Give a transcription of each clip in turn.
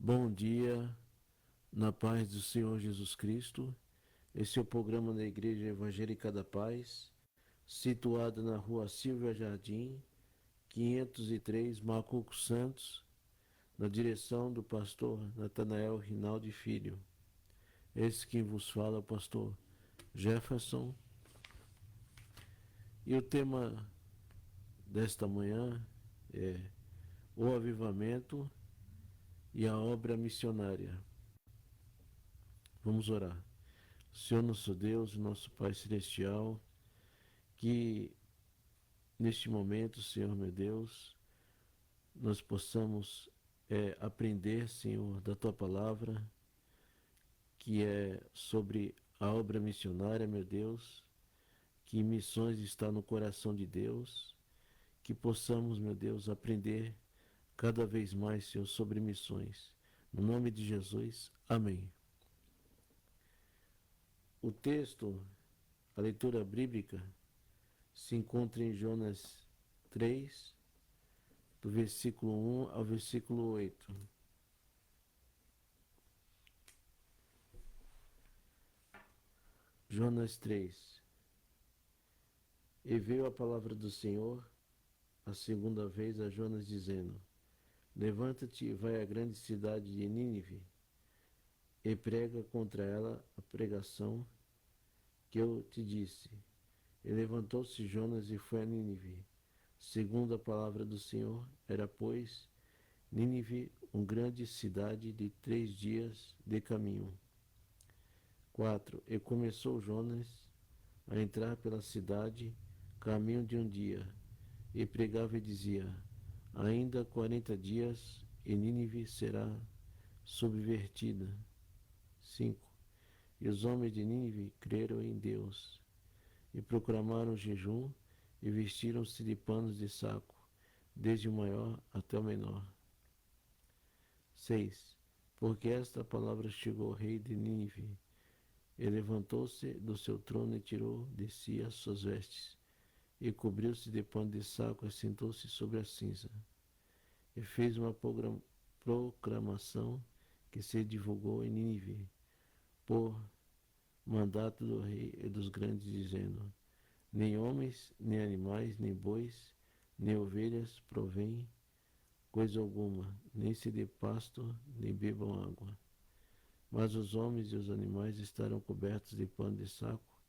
Bom dia, na paz do Senhor Jesus Cristo. Esse é o programa da Igreja Evangélica da Paz, situada na rua Silvia Jardim, 503, Macuco Santos, na direção do pastor Natanael Rinaldi Filho. Esse quem vos fala é o pastor Jefferson. E o tema desta manhã é o avivamento e a obra missionária. Vamos orar. Senhor nosso Deus, nosso Pai Celestial, que neste momento, Senhor meu Deus, nós possamos aprender, Senhor, da Tua Palavra, que é sobre a obra missionária, meu Deus, que missões está no coração de Deus, que possamos, meu Deus, aprender cada vez mais, Senhor, sobre missões. No nome de Jesus, amém. O texto, a leitura bíblica, se encontra em Jonas 3, do versículo 1 ao versículo 8. Jonas 3. E veio a palavra do Senhor a segunda vez a Jonas, dizendo: Levanta-te e vai à grande cidade de Nínive, e prega contra ela a pregação que eu te disse. E levantou-se Jonas e foi a Nínive, segundo a palavra do Senhor. Era, pois, Nínive uma grande cidade de 3 dias de caminho. 4. E começou Jonas a entrar pela cidade, caminho de um dia, e pregava e dizia: Ainda 40 dias, e Nínive será subvertida. 5. E os homens de Nínive creram em Deus, e proclamaram jejum, e vestiram-se de panos de saco, desde o maior até o menor. 6. Porque esta palavra chegou ao rei de Nínive, e levantou-se do seu trono e tirou de si as suas vestes, e cobriu-se de pano de saco e sentou-se sobre a cinza. E fez uma proclamação que se divulgou em Nínive, por mandato do rei e dos grandes, dizendo: Nem homens, nem animais, nem bois, nem ovelhas provém coisa alguma, nem se dê pasto, nem bebam água. Mas os homens e os animais estarão cobertos de pano de saco,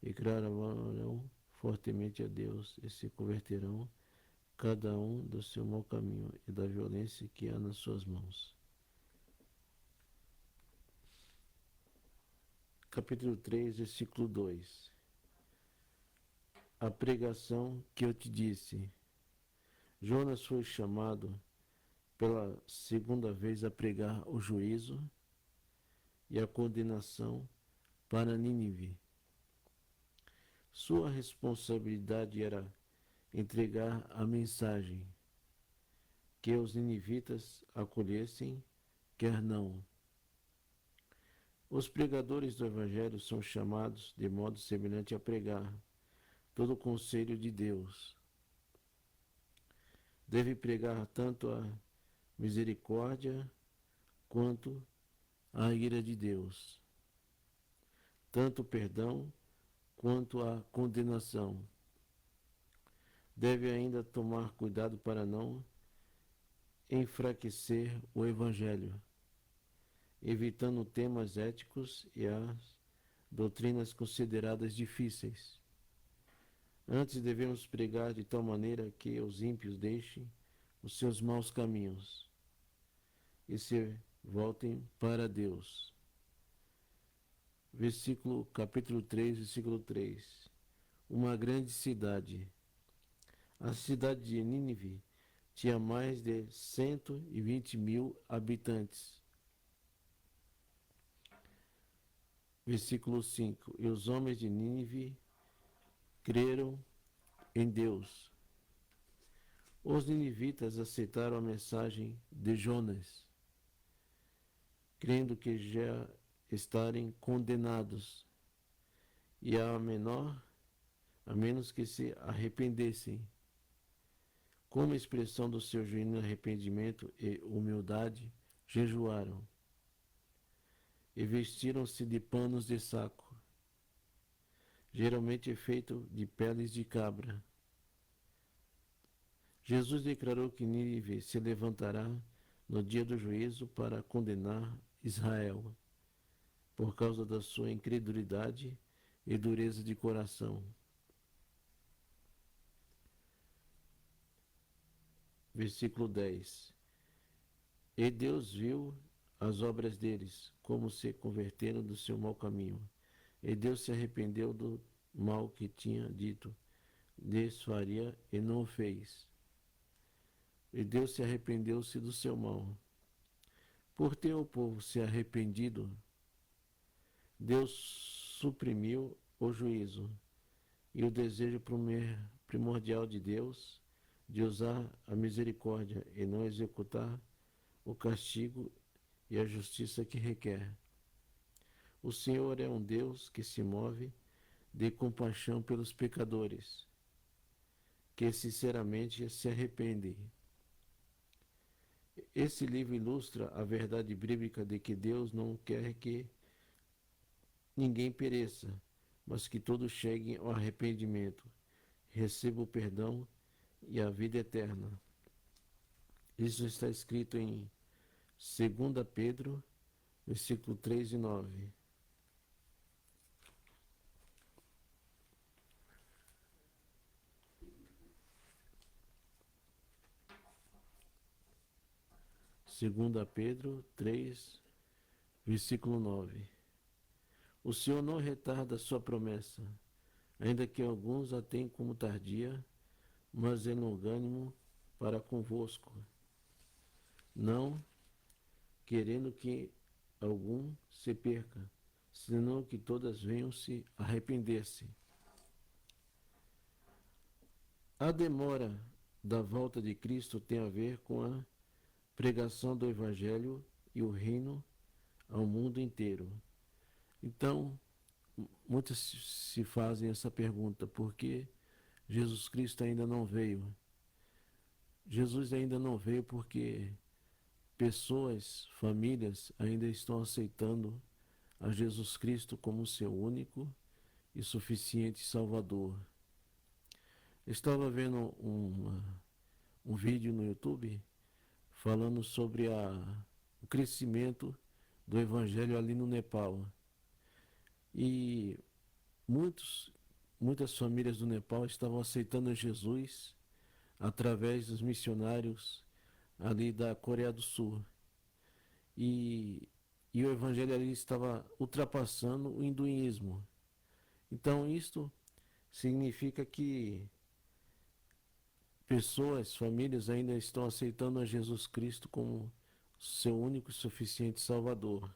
e clamarão fortemente a Deus, e se converterão, cada um do seu mau caminho e da violência que há nas suas mãos. Capítulo 3, versículo 2. A pregação que eu te disse. Jonas foi chamado pela segunda vez a pregar o juízo e a condenação para Nínive. Sua responsabilidade era entregar a mensagem, que os ninivitas acolhessem, quer não. Os pregadores do Evangelho são chamados de modo semelhante a pregar todo o conselho de Deus. Deve pregar tanto a misericórdia quanto a ira de Deus, tanto o perdão quanto a condenação. Deve ainda tomar cuidado para não enfraquecer o Evangelho, evitando temas éticos e as doutrinas consideradas difíceis. Antes devemos pregar de tal maneira que os ímpios deixem os seus maus caminhos e se voltem para Deus. Capítulo 3, versículo 3. Uma grande cidade. A cidade de Nínive tinha mais de 120 mil habitantes. Versículo 5. E os homens de Nínive creram em Deus. Os ninivitas aceitaram a mensagem de Jonas, crendo que já estarem condenados, e a menos que se arrependessem. Como expressão do seu genuíno arrependimento e humildade, jejuaram e vestiram-se de panos de saco, geralmente feito de peles de cabra. Jesus declarou que Nínive se levantará no dia do juízo para condenar Israel, por causa da sua incredulidade e dureza de coração. Versículo 10. E Deus viu as obras deles, como se converteram do seu mau caminho. E Deus se arrependeu do mal que tinha dito, desfaria e não o fez. E Deus se arrependeu-se do seu mal. Por ter o povo se arrependido, Deus suprimiu o juízo e o desejo primordial de Deus de usar a misericórdia e não executar o castigo e a justiça que requer. O Senhor é um Deus que se move de compaixão pelos pecadores, que sinceramente se arrependem. Esse livro ilustra a verdade bíblica de que Deus não quer que ninguém pereça, mas que todos cheguem ao arrependimento, recebam o perdão e a vida eterna. Isso está escrito em 2 Pedro, versículo 3 e 9. Segunda Pedro 3, versículo 9. O Senhor não retarda a sua promessa, ainda que alguns a tenham como tardia, mas é longânimo para convosco, não querendo que algum se perca, senão que todas venham se arrepender-se. A demora da volta de Cristo tem a ver com a pregação do Evangelho e o reino ao mundo inteiro. Então, muitos se fazem essa pergunta: por que Jesus Cristo ainda não veio? Jesus ainda não veio porque pessoas, famílias ainda estão aceitando a Jesus Cristo como seu único e suficiente Salvador. Estava vendo um vídeo no YouTube falando sobre o crescimento do Evangelho ali no Nepal. E muitas famílias do Nepal estavam aceitando Jesus através dos missionários ali da Coreia do Sul. E o Evangelho ali estava ultrapassando o hinduísmo. Então isto significa que pessoas, famílias ainda estão aceitando a Jesus Cristo como seu único e suficiente Salvador.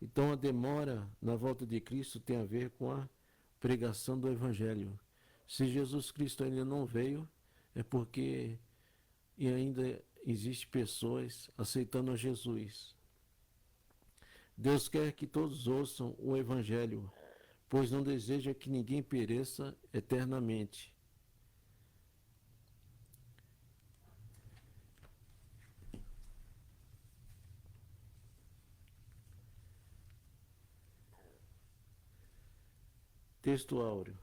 Então a demora na volta de Cristo tem a ver com a pregação do Evangelho. Se Jesus Cristo ainda não veio, é porque ainda existem pessoas aceitando a Jesus. Deus quer que todos ouçam o Evangelho, pois não deseja que ninguém pereça eternamente. Texto áureo.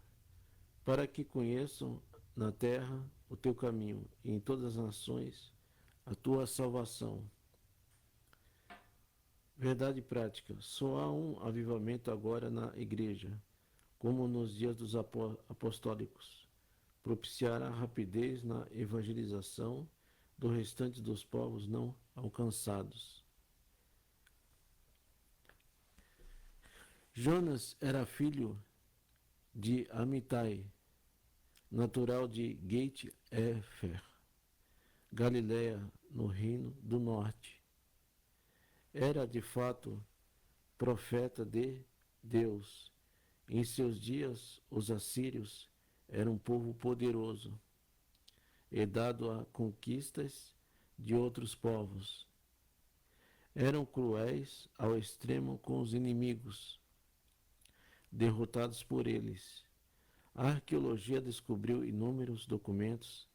Para que conheçam na terra o teu caminho e em todas as nações a tua salvação. Verdade prática. Só há um avivamento agora na igreja, como nos dias dos apostólicos. Propiciará rapidez na evangelização do restante dos povos não alcançados. Jonas era filho de Amitai, natural de Gate-Efer, Galiléia, no Reino do Norte. Era, de fato, profeta de Deus. Em seus dias, os assírios eram um povo poderoso e dado a conquistas de outros povos. Eram cruéis ao extremo com os inimigos, derrotados por eles. A arqueologia descobriu inúmeros documentos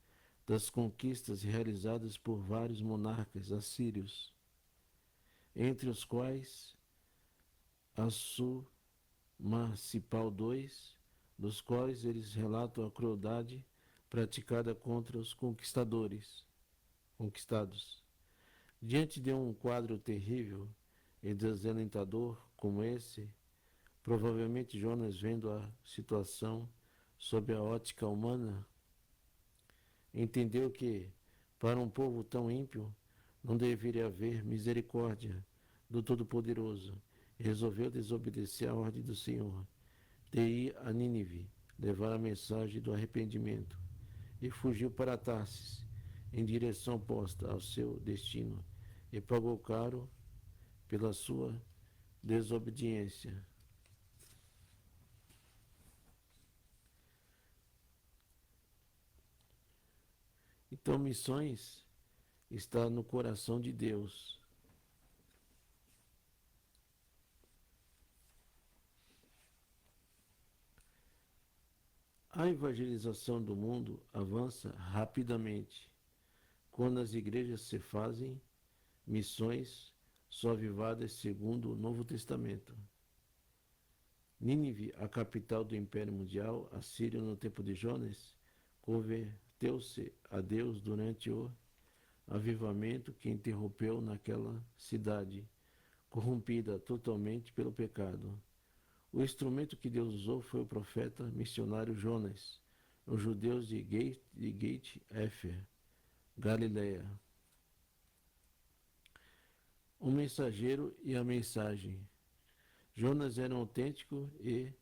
das conquistas realizadas por vários monarcas assírios. entre os quais Assurmarcipal II, dos quais eles relatam a crueldade praticada contra os conquistados. Diante de um quadro terrível e desalentador como esse, provavelmente Jonas, vendo a situação sob a ótica humana, entendeu que, para um povo tão ímpio, não deveria haver misericórdia do Todo-Poderoso, e resolveu desobedecer à ordem do Senhor, de ir a Nínive, levar a mensagem do arrependimento, e fugiu para Tarsis, em direção oposta ao seu destino, e pagou caro pela sua desobediência. Então, missões está no coração de Deus. A evangelização do mundo avança rapidamente quando as igrejas se fazem missões só avivadas segundo o Novo Testamento. Nínive, a capital do Império Mundial, assírio no tempo de Jonas, converteu-se a Deus durante o avivamento que interrompeu naquela cidade, corrompida totalmente pelo pecado. O instrumento que Deus usou foi o profeta missionário Jonas, os judeus de Gate-Efer, Galileia. O mensageiro e a mensagem. Jonas era um autêntico e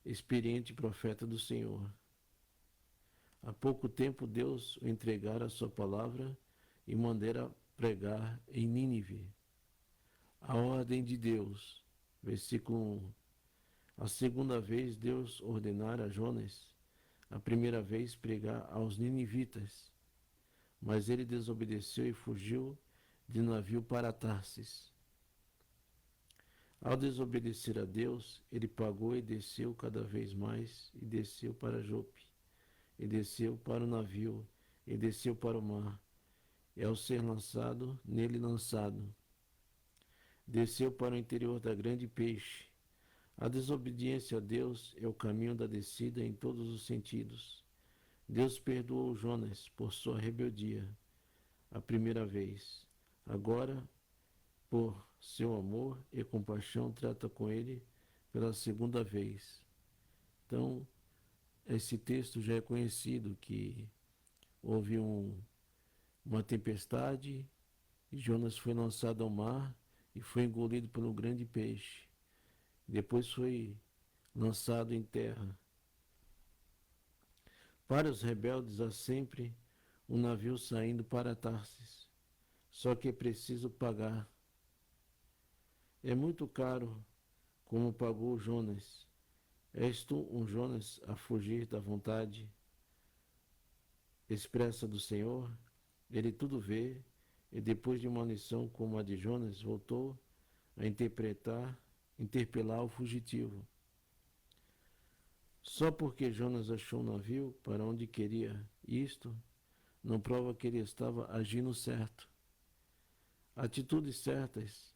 experiente profeta do Senhor. Há pouco tempo Deus o entregara a sua palavra e mandara pregar em Nínive. A ordem de Deus. Versículo 1. A segunda vez Deus ordenara a Jonas, a primeira vez pregar aos ninivitas, mas ele desobedeceu e fugiu de navio para Tarsis. Ao desobedecer a Deus, ele pagou e desceu cada vez mais, e desceu para Jope, e desceu para o navio, e desceu para o mar, e ao ser lançado, nele lançado, desceu para o interior da grande peixe. A desobediência a Deus é o caminho da descida em todos os sentidos. Deus perdoou Jonas por sua rebeldia a primeira vez. Agora, por seu amor e compaixão, trata com ele pela segunda vez. Então, esse texto já é conhecido, que houve uma tempestade e Jonas foi lançado ao mar e foi engolido pelo grande peixe. Depois foi lançado em terra. Para os rebeldes há sempre um navio saindo para Tarsis. Só que é preciso pagar. É muito caro, como pagou Jonas. És tu um Jonas a fugir da vontade expressa do Senhor? Ele tudo vê, e depois de uma lição como a de Jonas, voltou a interpelar o fugitivo. Só porque Jonas achou um navio para onde queria isto, não prova que ele estava agindo certo. Atitudes certas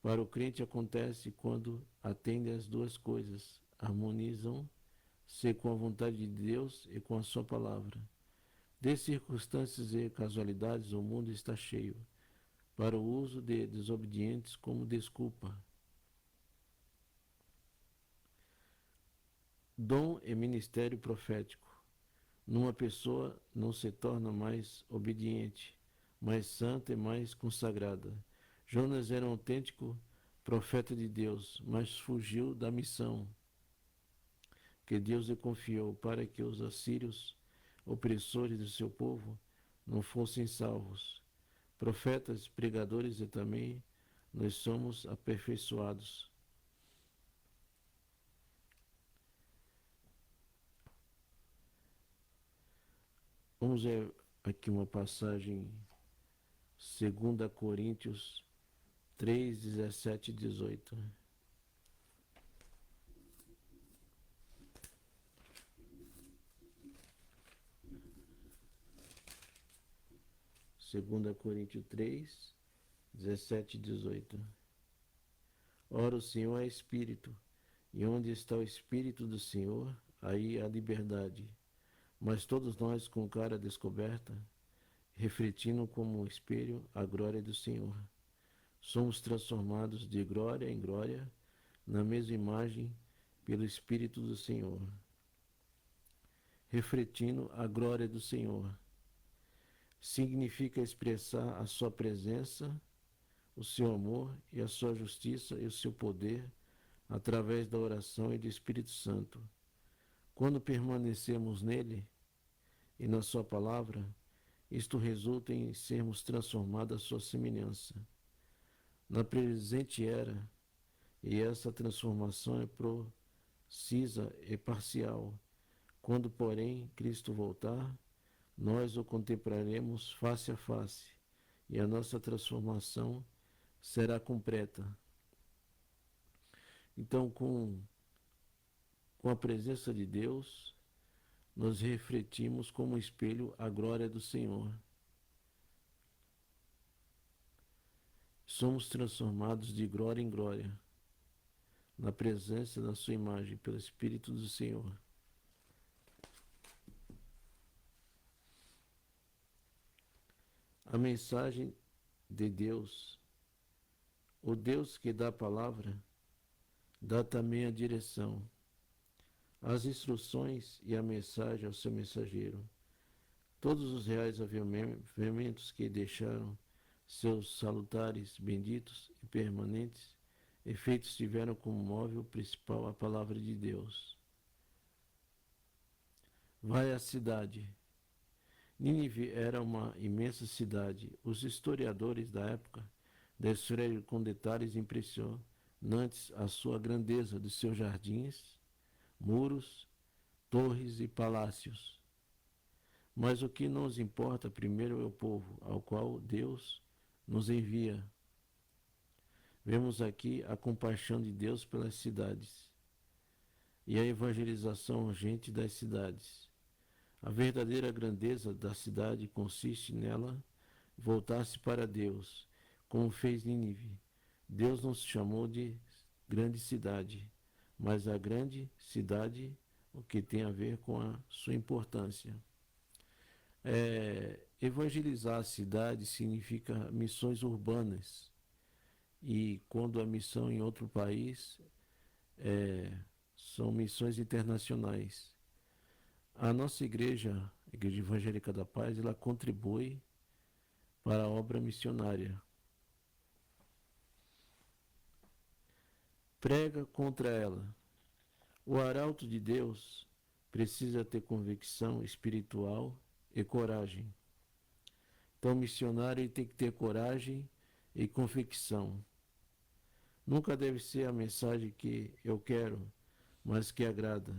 para o crente acontecem quando atende às duas coisas, harmonizam-se com a vontade de Deus e com a sua palavra. De circunstâncias e casualidades o mundo está cheio, para o uso de desobedientes como desculpa. Dom e ministério profético. Numa pessoa não se torna mais obediente, mais santa e mais consagrada. Jonas era um autêntico profeta de Deus, mas fugiu da missão que Deus lhe confiou para que os assírios, opressores do seu povo, não fossem salvos. Profetas, pregadores e também nós somos aperfeiçoados. Vamos ver aqui uma passagem, 2 Coríntios 3, 17 e 18. 2 Coríntios 3, 17 e 18. Ora, o Senhor é Espírito, e onde está o Espírito do Senhor, aí há liberdade. Mas todos nós, com cara descoberta, refletindo como um espelho a glória do Senhor, somos transformados de glória em glória, na mesma imagem, pelo Espírito do Senhor. Refletindo a glória do Senhor significa expressar a sua presença, o seu amor e a sua justiça e o seu poder através da oração e do Espírito Santo. Quando permanecemos nele e na sua palavra, isto resulta em sermos transformados à sua semelhança. Na presente era, e essa transformação é precisa e parcial. Quando, porém, Cristo voltar, nós o contemplaremos face a face, e a nossa transformação será completa. Então, com a presença de Deus, nós refletimos como espelho a glória do Senhor. Somos transformados de glória em glória, na presença da sua imagem, pelo Espírito do Senhor. A mensagem de Deus, o Deus que dá a palavra, dá também a direção, as instruções e a mensagem ao seu mensageiro. Todos os reais avivamentos que deixaram seus salutares, benditos e permanentes efeitos tiveram como móvel principal a palavra de Deus. Vai à cidade. Nínive era uma imensa cidade. Os historiadores da época descreveram com detalhes impressionantes a sua grandeza de seus jardins, muros, torres e palácios. Mas o que nos importa primeiro é o povo, ao qual Deus nos envia. Vemos aqui a compaixão de Deus pelas cidades e a evangelização urgente das cidades. A verdadeira grandeza da cidade consiste nela voltar-se para Deus, como fez Nínive. Deus não se chamou de grande cidade, mas a grande cidade, o que tem a ver com a sua importância. Evangelizar a cidade significa missões urbanas, e quando a missão em outro país são missões internacionais. A nossa igreja, a Igreja Evangélica da Paz, ela contribui para a obra missionária. Prega contra ela. O arauto de Deus precisa ter convicção espiritual e coragem. Então, o missionário tem que ter coragem e convicção. Nunca deve ser a mensagem que eu quero, mas que agrada,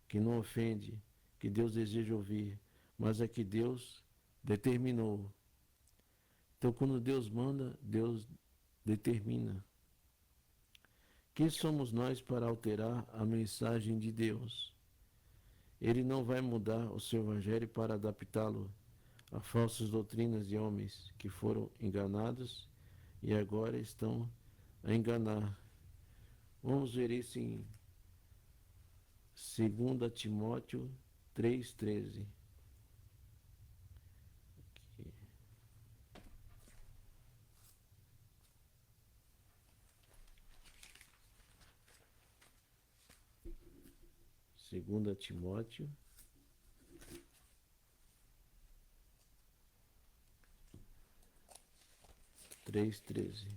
que não ofende, que Deus deseja ouvir, mas é que Deus determinou. Então, quando Deus manda, Deus determina. Quem somos nós para alterar a mensagem de Deus? Ele não vai mudar o seu evangelho para adaptá-lo a falsas doutrinas de homens que foram enganados e agora estão a enganar. Vamos ver isso em 2 Timóteo 3,13. 2 Timóteo 3,13.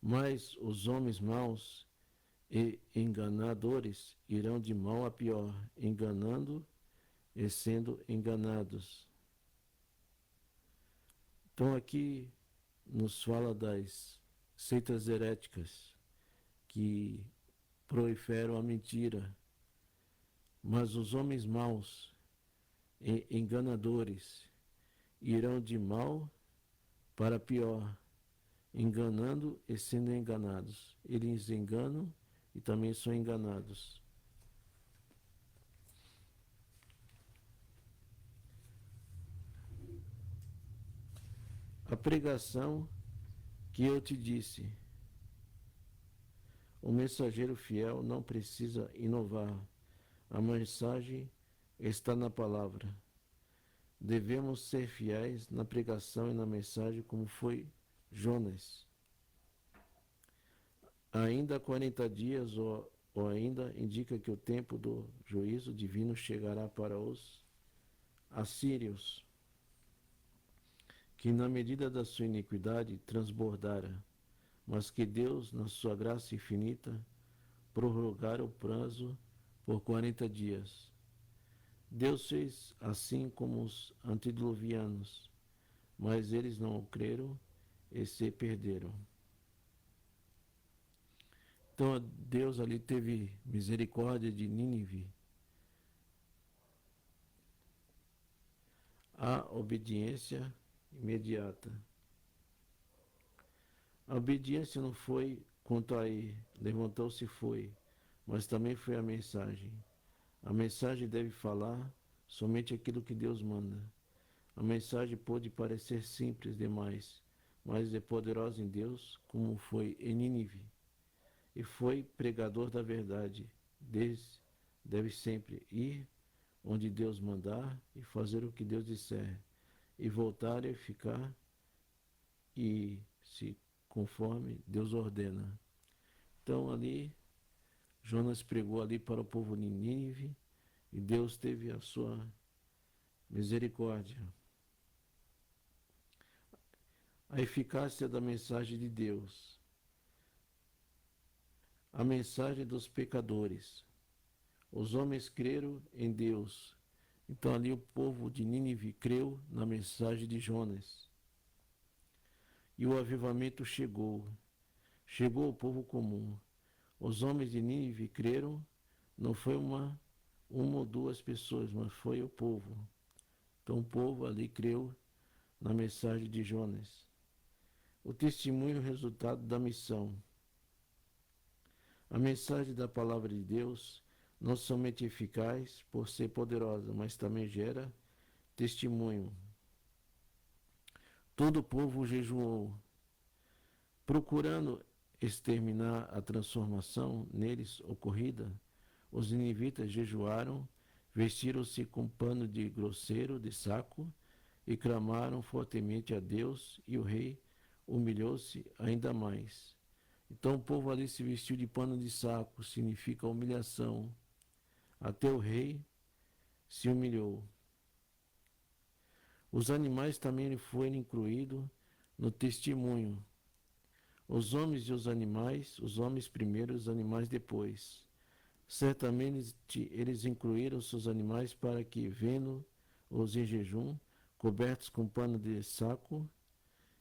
Mas os homens maus e enganadores irão de mal a pior, enganando e sendo enganados. Então aqui nos fala das seitas heréticas que proliferam a mentira, mas os homens maus e enganadores irão de mal para pior, enganando e sendo enganados. Eles enganam e também são enganados. A pregação que eu te disse, o mensageiro fiel não precisa inovar. A mensagem está na palavra. Devemos ser fiéis na pregação e na mensagem, como foi Jonas. Ainda 40 dias, ou ainda, indica que o tempo do juízo divino chegará para os assírios, que na medida da sua iniquidade transbordara, mas que Deus, na sua graça infinita, prorrogara o prazo por 40 dias. Deus fez assim como os antediluvianos, mas eles não o creram e se perderam. Então Deus ali teve misericórdia de Nínive. A obediência imediata. A obediência não foi quanto a ir, levantou-se e foi, mas também foi a mensagem. A mensagem deve falar somente aquilo que Deus manda. A mensagem pode parecer simples demais, mas é poderosa em Deus, como foi em Nínive. E foi pregador da verdade. Deve sempre ir onde Deus mandar e fazer o que Deus disser, e voltar e ficar e se conforme Deus ordena. Então ali, Jonas pregou ali para o povo de Nínive e Deus teve a sua misericórdia. A eficácia da mensagem de Deus. A mensagem dos pecadores. Os homens creram em Deus. Então ali o povo de Nínive creu na mensagem de Jonas. E o avivamento chegou. Chegou ao povo comum. Os homens de Nínive creram, não foi uma ou duas pessoas, mas foi o povo. Então o povo ali creu na mensagem de Jonas. O testemunho é o resultado da missão. A mensagem da palavra de Deus não somente é eficaz por ser poderosa, mas também gera testemunho. Todo o povo jejuou, procurando exterminar a transformação neles ocorrida. Os ninivitas jejuaram, vestiram-se com pano de grosseiro, de saco, e clamaram fortemente a Deus, e o rei humilhou-se ainda mais. Então o povo ali se vestiu de pano de saco, significa humilhação. Até o rei se humilhou. Os animais também foram incluídos no testemunho. Os homens e os homens primeiro, os animais depois. Certamente eles incluíram seus animais para que, vendo-os em jejum, cobertos com pano de saco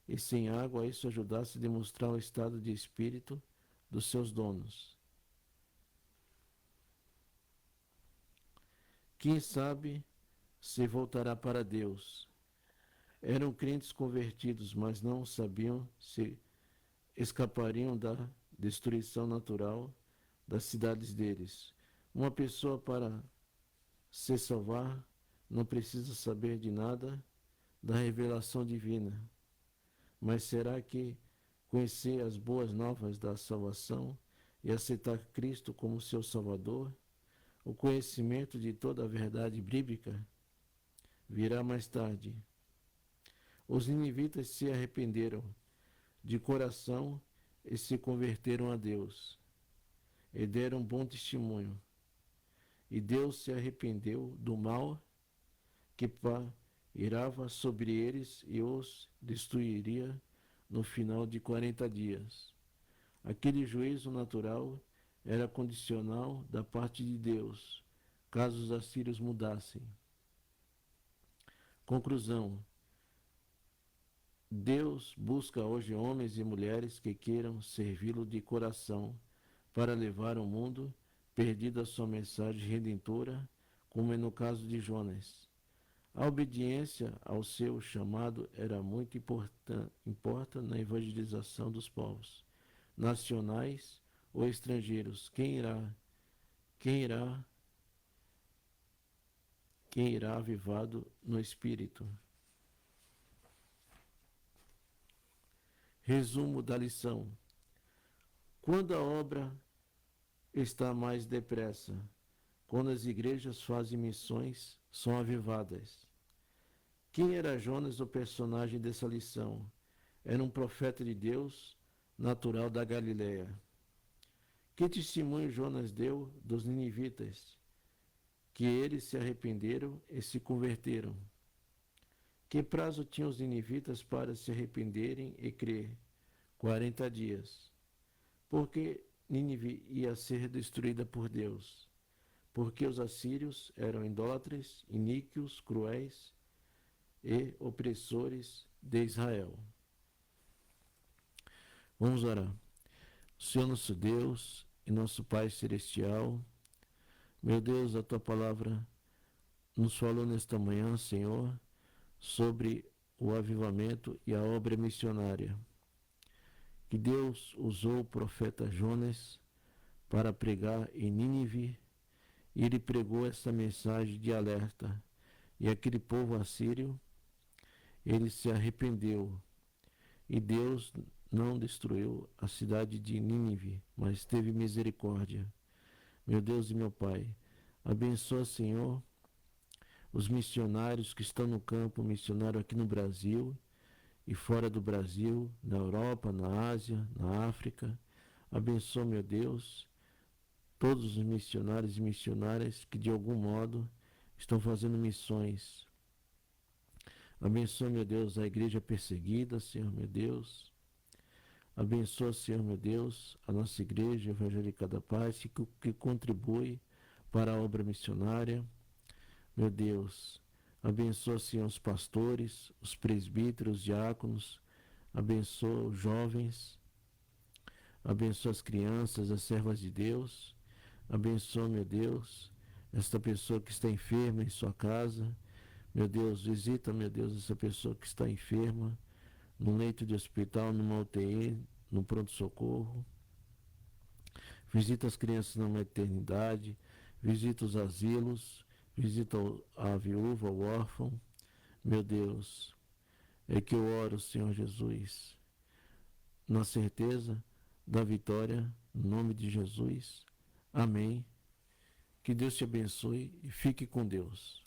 e sem água, isso ajudasse a demonstrar o estado de espírito dos seus donos. Quem sabe se voltará para Deus. Eram crentes convertidos, mas não sabiam se escapariam da destruição natural das cidades deles. Uma pessoa, para se salvar, não precisa saber de nada da revelação divina. Mas será que conhecer as boas novas da salvação e aceitar Cristo como seu Salvador, o conhecimento de toda a verdade bíblica, virá mais tarde? Os ninivitas se arrependeram de coração e se converteram a Deus, e deram bom testemunho. E Deus se arrependeu do mal que pairava sobre eles e os destruiria no final de 40 dias. Aquele juízo natural era condicional da parte de Deus, caso os assírios mudassem. Conclusão: Deus busca hoje homens e mulheres que queiram servi-lo de coração para levar o mundo perdido a sua mensagem redentora, como é no caso de Jonas. A obediência ao seu chamado era muito importante na evangelização dos povos, nacionais ou estrangeiros. Quem irá avivado no espírito? Resumo da lição. Quando a obra está mais depressa, quando as igrejas fazem missões, são avivadas. Quem era Jonas, o personagem dessa lição? Era um profeta de Deus, natural da Galiléia. Que testemunho Jonas deu dos ninivitas? Que eles se arrependeram e se converteram. Que prazo tinham os ninivitas para se arrependerem e crer? 40 dias. Porque Nínive ia ser destruída por Deus? Porque os assírios eram idólatras, iníquos, cruéis e opressores de Israel. Vamos orar. Senhor nosso Deus e nosso Pai Celestial, meu Deus, a Tua palavra nos falou nesta manhã, Senhor, sobre o avivamento e a obra missionária. Que Deus usou o profeta Jonas para pregar em Nínive, e ele pregou essa mensagem de alerta. E aquele povo assírio, ele se arrependeu. E Deus não destruiu a cidade de Nínive, mas teve misericórdia. Meu Deus e meu Pai, abençoa, Senhor, os missionários que estão no campo missionário aqui no Brasil e fora do Brasil, na Europa, na Ásia, na África. Abençoa, meu Deus, todos os missionários e missionárias que de algum modo estão fazendo missões. Abençoa, meu Deus, a igreja perseguida, Senhor, meu Deus. Abençoa, Senhor, meu Deus, a nossa igreja evangélica da paz, que contribui para a obra missionária. Meu Deus, abençoa, Senhor, os pastores, os presbíteros, os diáconos. Abençoa os jovens. Abençoa as crianças, as servas de Deus. Abençoa, meu Deus, esta pessoa que está enferma em sua casa. Meu Deus, visita, meu Deus, essa pessoa que está enferma no leito de hospital, numa UTI, no pronto-socorro. Visita as crianças na maternidade, visita os asilos, visita a viúva, o órfão. Meu Deus, é que eu oro, Senhor Jesus, na certeza da vitória, no nome de Jesus. Amém. Que Deus te abençoe e fique com Deus.